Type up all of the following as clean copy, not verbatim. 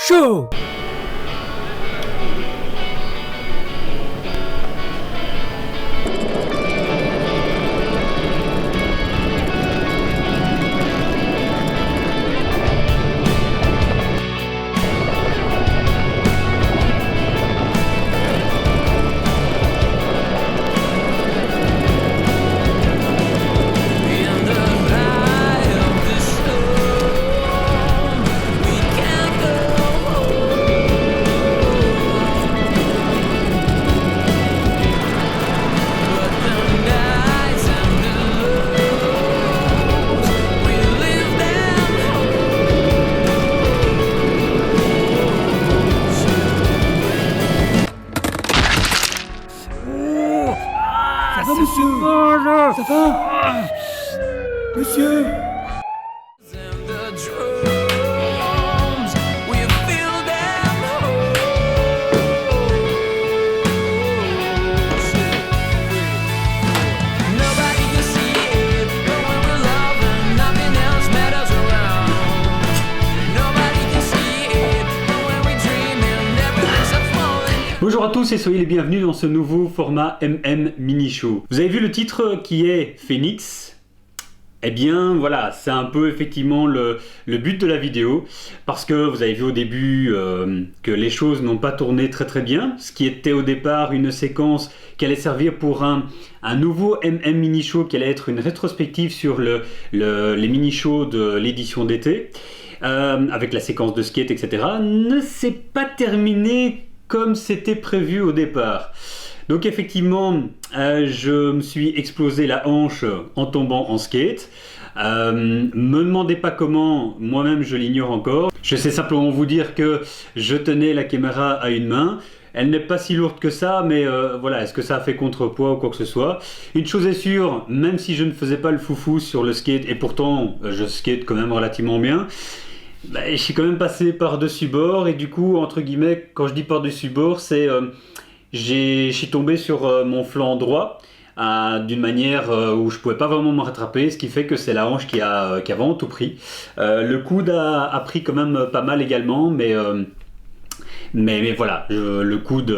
Show. Ça va, monsieur? Ça va? Monsieur? Bonjour à tous et soyez les bienvenus dans ce nouveau format MM Mini Show. Vous avez vu le titre qui est Phoenix? Eh bien voilà, c'est un peu effectivement le but de la vidéo, parce que vous avez vu au début que les choses n'ont pas tourné très bien, ce qui était au départ une séquence qui allait servir pour un nouveau MM Mini Show qui allait être une rétrospective sur les mini shows de l'édition d'été, avec la séquence de skate, etc. ne s'est pas terminé comme c'était prévu au départ. Donc effectivement, je me suis explosé la hanche en tombant en skate. Me demandez pas comment, moi-même je l'ignore encore. Je sais simplement vous dire que je tenais la caméra à une main. Elle n'est pas si lourde que ça, mais voilà, est-ce que ça a fait contrepoids ou quoi que ce soit? Une chose est sûre, même si je ne faisais pas le foufou sur le skate, et pourtant je skate quand même relativement bien, je suis quand même passé par-dessus bord, et du coup, entre guillemets, quand je dis par-dessus bord, c'est je suis tombé sur mon flanc droit d'une manière où je pouvais pas vraiment me rattraper, ce qui fait que c'est la hanche qui a vraiment tout pris. Le coude a pris quand même pas mal également, mais voilà, le coude,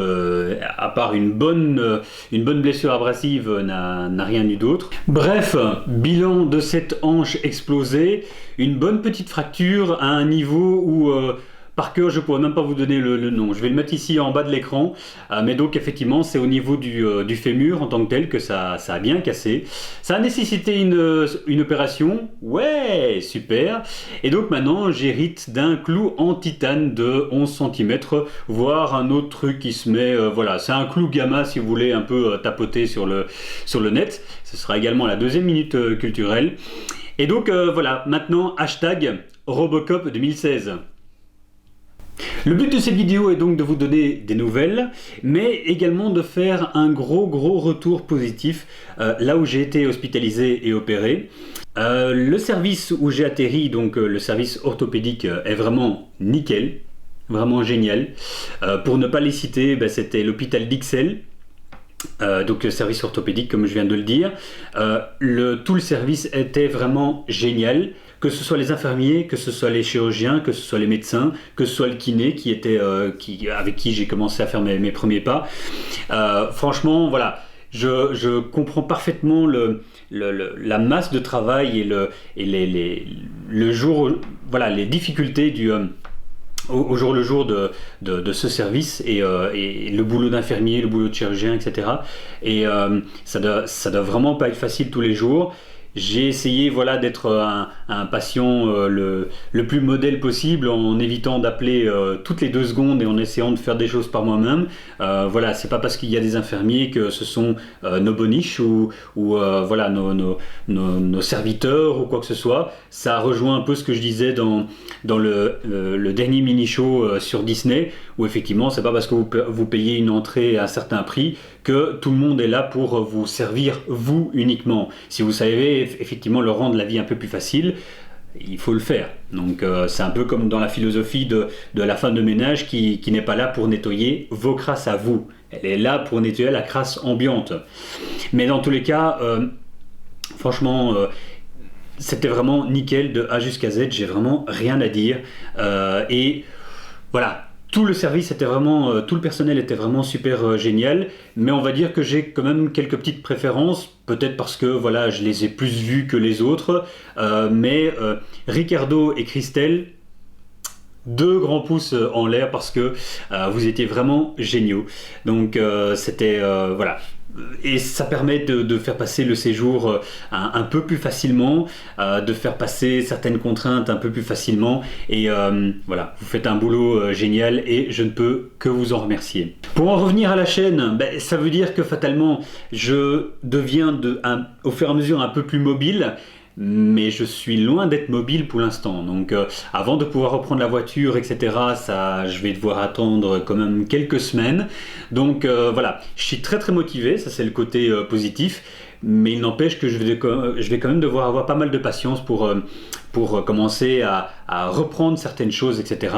à part une bonne blessure abrasive, n'a rien eu d'autre. Bref, bilan de cette hanche explosée, une bonne petite fracture à un niveau où par cœur je pourrais même pas vous donner le nom. Je vais le mettre ici en bas de l'écran, mais donc effectivement c'est au niveau du fémur en tant que tel que ça a bien cassé. Ça a nécessité une opération, ouais, super. Et donc maintenant j'hérite d'un clou en titane de 11 cm, voire un autre truc qui se met, voilà, c'est un clou gamma si vous voulez un peu tapoter sur le net. Ce sera également la deuxième minute culturelle. Et donc voilà, maintenant hashtag Robocop 2016. Le but de cette vidéo est donc de vous donner des nouvelles, mais également de faire un gros retour positif là où j'ai été hospitalisé et opéré. Le service où j'ai atterri, donc le service orthopédique, est vraiment nickel, vraiment génial. Pour ne pas les citer, c'était l'hôpital d'Ixelles. Donc le service orthopédique comme je viens de le dire, tout le service était vraiment génial, que ce soit les infirmiers, que ce soit les chirurgiens, que ce soit les médecins, que ce soit le kiné avec qui j'ai commencé à faire mes premiers pas. Franchement voilà, je comprends parfaitement la masse de travail et le jour, voilà, les difficultés au jour le jour de ce service et le boulot d'infirmier, le boulot de chirurgien, etc. Et ça doit vraiment pas être facile tous les jours. J'ai essayé voilà, d'être un patient le plus modèle possible, en évitant d'appeler toutes les 2 secondes et en essayant de faire des choses par moi-même. Voilà, c'est pas parce qu'il y a des infirmiers que ce sont nos boniches ou voilà, nos serviteurs ou quoi que ce soit. Ça rejoint un peu ce que je disais dans le dernier mini-show sur Disney, où effectivement c'est pas parce que vous payez une entrée à un certain prix que tout le monde est là pour vous servir vous uniquement. Si vous savez effectivement leur rendre la vie un peu plus facile, il faut le faire. Donc c'est un peu comme dans la philosophie de la femme de ménage qui n'est pas là pour nettoyer vos crasses à vous. Elle est là pour nettoyer la crasse ambiante. Mais dans tous les cas, franchement, c'était vraiment nickel de A jusqu'à Z, j'ai vraiment rien à dire. Et voilà, tout le service était vraiment, tout le personnel était vraiment super génial, mais on va dire que j'ai quand même quelques petites préférences, peut-être parce que voilà, je les ai plus vus que les autres, mais Ricardo et Christelle, 2 grands pouces en l'air parce que vous étiez vraiment géniaux. Donc c'était voilà. Et ça permet de faire passer le séjour un peu plus facilement, de faire passer certaines contraintes un peu plus facilement. Et voilà, vous faites un boulot génial et je ne peux que vous en remercier. Pour en revenir à la chaîne, ça veut dire que fatalement, je deviens au fur et à mesure un peu plus mobile. Mais je suis loin d'être mobile pour l'instant, donc avant de pouvoir reprendre la voiture, etc., je vais devoir attendre quand même quelques semaines. Donc voilà, je suis très très motivé, ça c'est le côté positif, mais il n'empêche que je vais quand même devoir avoir pas mal de patience pour commencer à reprendre certaines choses, etc.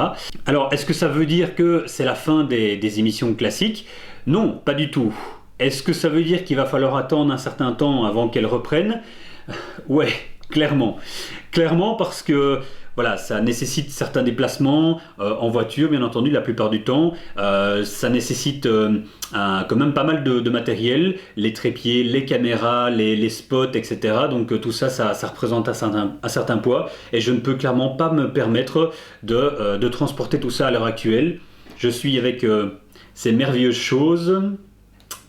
Alors, est-ce que ça veut dire que c'est la fin des émissions classiques? Non, pas du tout. Est-ce que ça veut dire qu'il va falloir attendre un certain temps avant qu'elles reprennent? Ouais, clairement. Clairement parce que voilà, ça nécessite certains déplacements en voiture, bien entendu, la plupart du temps. Ça nécessite quand même pas mal de matériel, les trépieds, les caméras, les spots, etc. Donc tout ça, ça représente un certain poids. Et je ne peux clairement pas me permettre de transporter tout ça à l'heure actuelle. Je suis avec ces merveilleuses choses.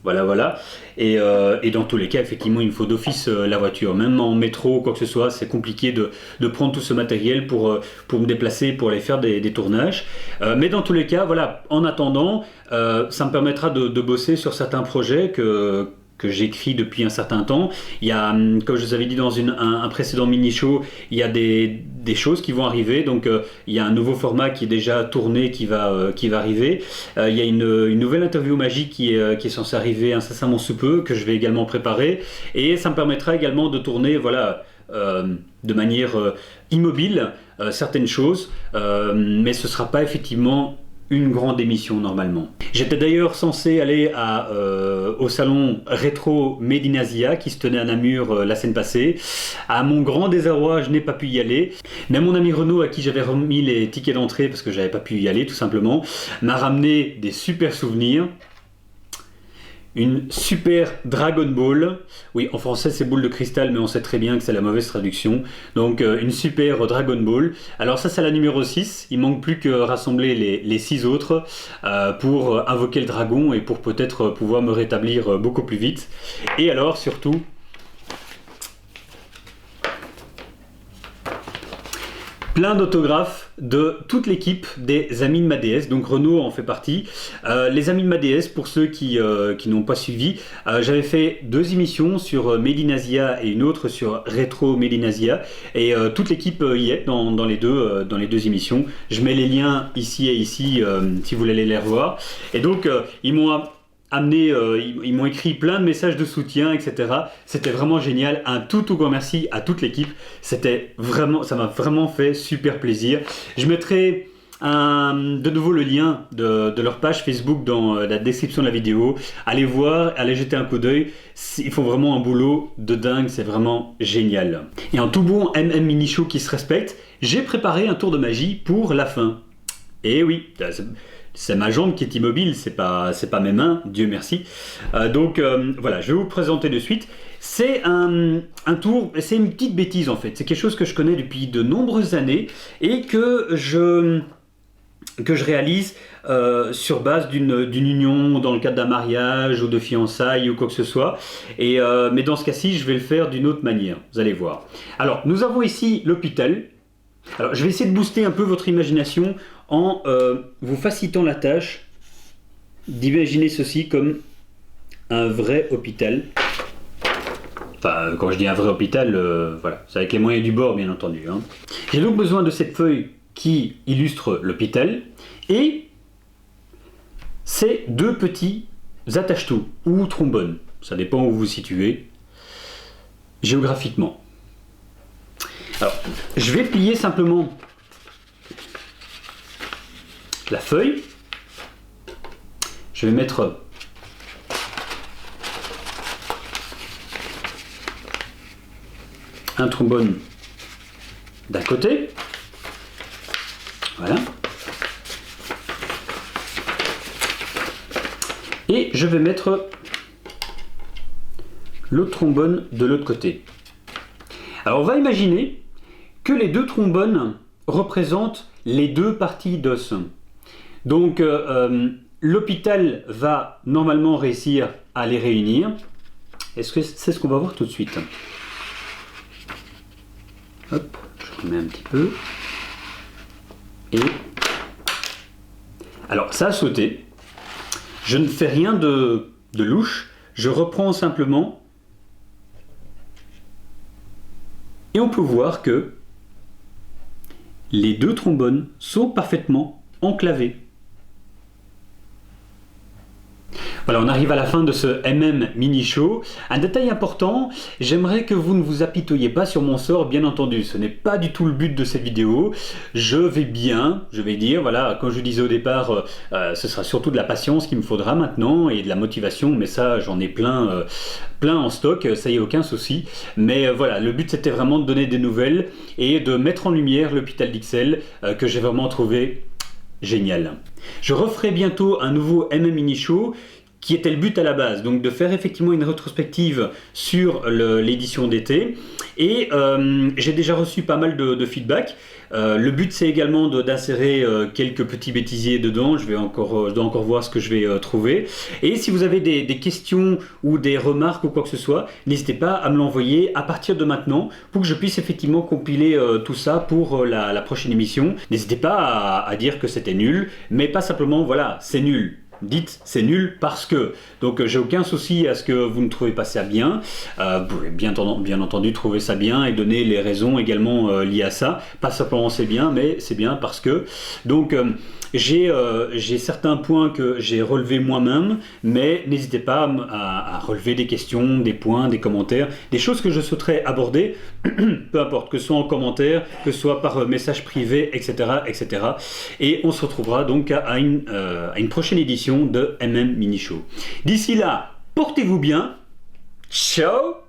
Voilà. Et dans tous les cas, effectivement, il me faut d'office la voiture. Même en métro ou quoi que ce soit, c'est compliqué de prendre tout ce matériel pour me déplacer, pour aller faire des tournages. Mais dans tous les cas, voilà, en attendant, ça me permettra de bosser sur certains projets que j'écris depuis un certain temps. Il y a, comme je vous avais dit dans un précédent mini-show, il y a des choses qui vont arriver. Donc il y a un nouveau format qui est déjà tourné, qui va arriver. Il y a une nouvelle interview magique qui est censée arriver incessamment sous peu, que je vais également préparer. Et ça me permettra également de tourner, voilà, de manière immobile certaines choses. Mais ce ne sera pas effectivement une grande émission normalement. J'étais d'ailleurs censé aller au salon Rétro Made in Asia qui se tenait à Namur la semaine passée. À mon grand désarroi, je n'ai pas pu y aller. Mais mon ami Renaud, à qui j'avais remis les tickets d'entrée parce que j'avais pas pu y aller tout simplement, m'a ramené des super souvenirs. Une super Dragon Ball. Oui, en français c'est boule de cristal, mais on sait très bien que c'est la mauvaise traduction. Donc une super Dragon Ball. Alors ça c'est la numéro 6. Il manque plus que rassembler les 6 autres pour invoquer le dragon et pour peut-être pouvoir me rétablir beaucoup plus vite. Et alors surtout, plein d'autographes de toute l'équipe des Amis de ma DS, donc Renaud en fait partie. Les Amis de ma DS, pour ceux qui n'ont pas suivi, j'avais fait 2 émissions sur Made in Asia et une autre sur Retro Made in Asia, et toute l'équipe y est dans les deux émissions. Je mets les liens ici et ici si vous voulez aller les revoir. Et donc ils m'ont amené, ils m'ont écrit plein de messages de soutien, etc. C'était vraiment génial. Un tout grand merci à toute l'équipe. Ça m'a vraiment fait super plaisir. Je mettrai de nouveau le lien de leur page Facebook dans la description de la vidéo. Allez voir, allez jeter un coup d'œil. Ils font vraiment un boulot de dingue, c'est vraiment génial. Et en tout bon MM Mini Show qui se respecte, j'ai préparé un tour de magie pour la fin. Et oui, c'est ma jambe qui est immobile, c'est pas mes mains, Dieu merci. Donc voilà, je vais vous présenter de suite. C'est un tour, c'est une petite bêtise en fait. C'est quelque chose que je connais depuis de nombreuses années et que je réalise sur base d'une union, dans le cadre d'un mariage ou de fiançailles ou quoi que ce soit. Mais dans ce cas-ci, je vais le faire d'une autre manière, vous allez voir. Alors, nous avons ici l'hôpital. Alors, je vais essayer de booster un peu votre imagination en vous facilitant la tâche d'imaginer ceci comme un vrai hôpital. Enfin, quand je dis un vrai hôpital, voilà, c'est avec les moyens du bord, bien entendu. Hein. J'ai donc besoin de cette feuille qui illustre l'hôpital et ces 2 petits attache-tout ou trombones. Ça dépend où vous vous situez géographiquement. Alors, je vais plier simplement la feuille. Je vais mettre un trombone d'un côté. Voilà. Et je vais mettre l'autre trombone de l'autre côté. Alors on va imaginer que les deux trombones représentent les deux parties d'os. Donc l'hôpital va normalement réussir à les réunir. Est-ce que c'est ce qu'on va voir tout de suite? Hop, je remets un petit peu. Et alors ça a sauté. Je ne fais rien de louche. Je reprends simplement. Et on peut voir que les deux trombones sont parfaitement enclavés. Voilà, on arrive à la fin de ce MM Mini Show. Un détail important, j'aimerais que vous ne vous apitoyez pas sur mon sort, bien entendu. Ce n'est pas du tout le but de cette vidéo. Je vais bien, je vais dire, voilà, comme je disais au départ, ce sera surtout de la patience qu'il me faudra maintenant et de la motivation, mais ça, j'en ai plein en stock, ça y est, aucun souci. Mais voilà, le but c'était vraiment de donner des nouvelles et de mettre en lumière l'hôpital d'Ixelles que j'ai vraiment trouvé génial. Je referai bientôt un nouveau MM Mini Show qui était le but à la base, donc de faire effectivement une rétrospective sur l'édition d'été. Et j'ai déjà reçu pas mal de feedback. Le but c'est également d'insérer quelques petits bêtisiers dedans. Je dois encore voir ce que je vais trouver. Et si vous avez des questions ou des remarques ou quoi que ce soit, n'hésitez pas à me l'envoyer à partir de maintenant pour que je puisse effectivement compiler tout ça pour la prochaine émission. N'hésitez pas à dire que c'était nul, mais pas simplement voilà, c'est nul. Dites c'est nul parce que. Donc j'ai aucun souci à ce que vous ne trouvez pas ça bien. Vous pouvez bien entendu trouver ça bien et donner les raisons également liées à ça. Pas simplement c'est bien, mais c'est bien parce que. Donc j'ai certains points que j'ai relevés moi-même, mais n'hésitez pas à relever des questions, des points, des commentaires, des choses que je souhaiterais aborder, peu importe, que ce soit en commentaire, que ce soit par message privé, etc., etc. Et on se retrouvera donc à une prochaine édition de MM Mini Show. D'ici là, portez-vous bien. Ciao!